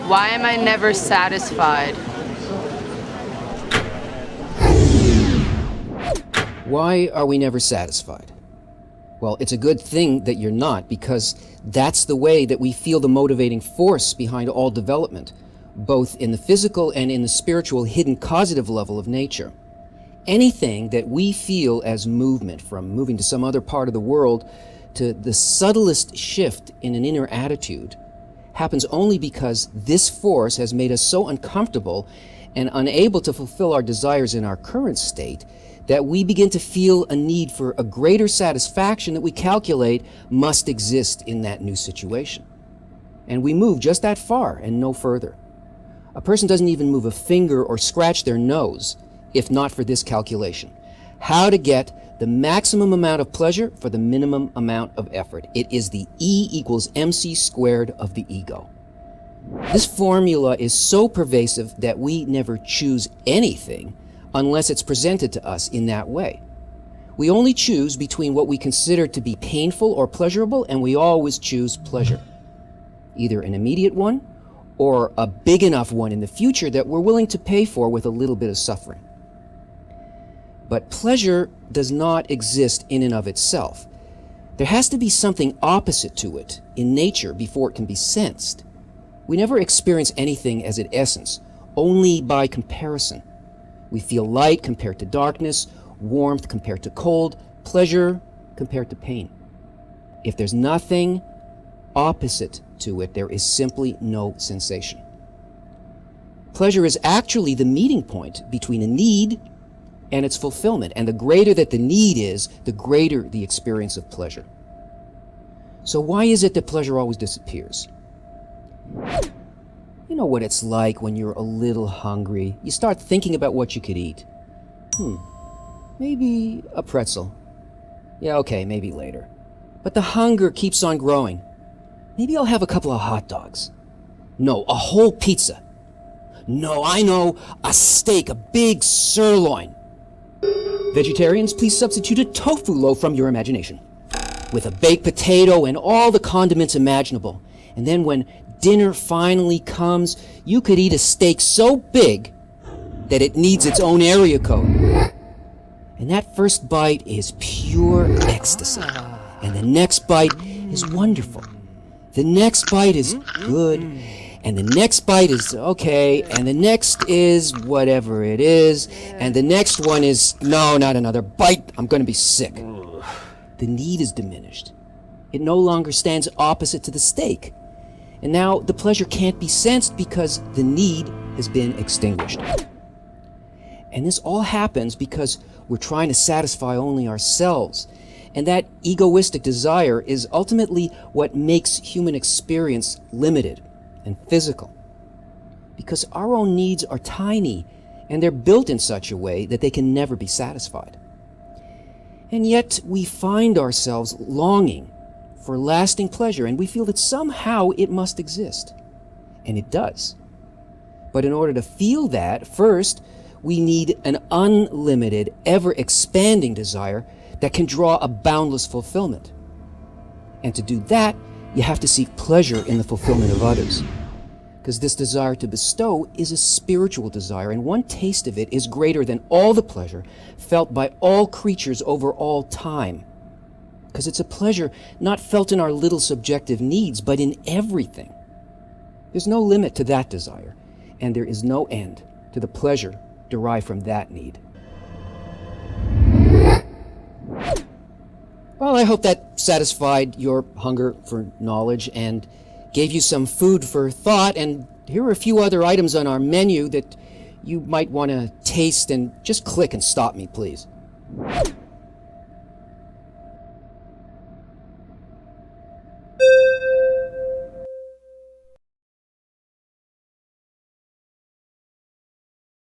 Why am I never satisfied? Why are we never satisfied? Well, it's a good thing that you're not, because that's the way that we feel the motivating force behind all development, both in the physical and in the spiritual hidden causative level of nature. Anything that we feel as movement, from moving to some other part of the world to the subtlest shift in an inner attitude, happens only because this force has made us so uncomfortable and unable to fulfill our desires in our current state that we begin to feel a need for a greater satisfaction that we calculate must exist in that new situation. And we move just that far and no further. A person doesn't even move a finger or scratch their nose if not for this calculation: how to get the maximum amount of pleasure for the minimum amount of effort. It is the E equals MC squared of the ego. This formula is so pervasive that we never choose anything unless it's presented to us in that way. We only choose between what we consider to be painful or pleasurable, and we always choose pleasure. Either an immediate one or a big enough one in the future that we're willing to pay for with a little bit of suffering. But pleasure does not exist in and of itself. There has to be something opposite to it in nature before it can be sensed. We never experience anything as its essence, only by comparison. We feel light compared to darkness, warmth compared to cold, pleasure compared to pain. If there's nothing opposite to it, there is simply no sensation. Pleasure is actually the meeting point between a need and its fulfillment, and the greater that the need is, the greater the experience of pleasure. So why is it that pleasure always disappears? You know what it's like when you're a little hungry. You start thinking about what you could eat. Maybe a pretzel. Yeah, okay, maybe later. But the hunger keeps on growing. Maybe I'll have a couple of hot dogs. No, a whole pizza. No, I know, a steak, a big sirloin. Vegetarians, please substitute a tofu loaf from your imagination, with a baked potato and all the condiments imaginable. And then when dinner finally comes, you could eat a steak so big that it needs its own area code. And that first bite is pure ecstasy. And the next bite is wonderful. The next bite is good. And the next bite is okay. And the next is whatever it is. And the next one is, no, not another bite. I'm going to be sick. The need is diminished. It no longer stands opposite to the steak. And now the pleasure can't be sensed because the need has been extinguished. And this all happens because we're trying to satisfy only ourselves. And that egoistic desire is ultimately what makes human experience limited and physical. Because our own needs are tiny, and they're built in such a way that they can never be satisfied. And yet we find ourselves longing for lasting pleasure, and we feel that somehow it must exist. And it does. But in order to feel that, first, we need an unlimited, ever-expanding desire that can draw a boundless fulfillment. And to do that, you have to seek pleasure in the fulfillment of others. Because this desire to bestow is a spiritual desire, and one taste of it is greater than all the pleasure felt by all creatures over all time. Because it's a pleasure not felt in our little subjective needs, but in everything. There's no limit to that desire, and there is no end to the pleasure derived from that need. Well, I hope that satisfied your hunger for knowledge and gave you some food for thought, and here are a few other items on our menu that you might want to taste, and just click and stop me, please.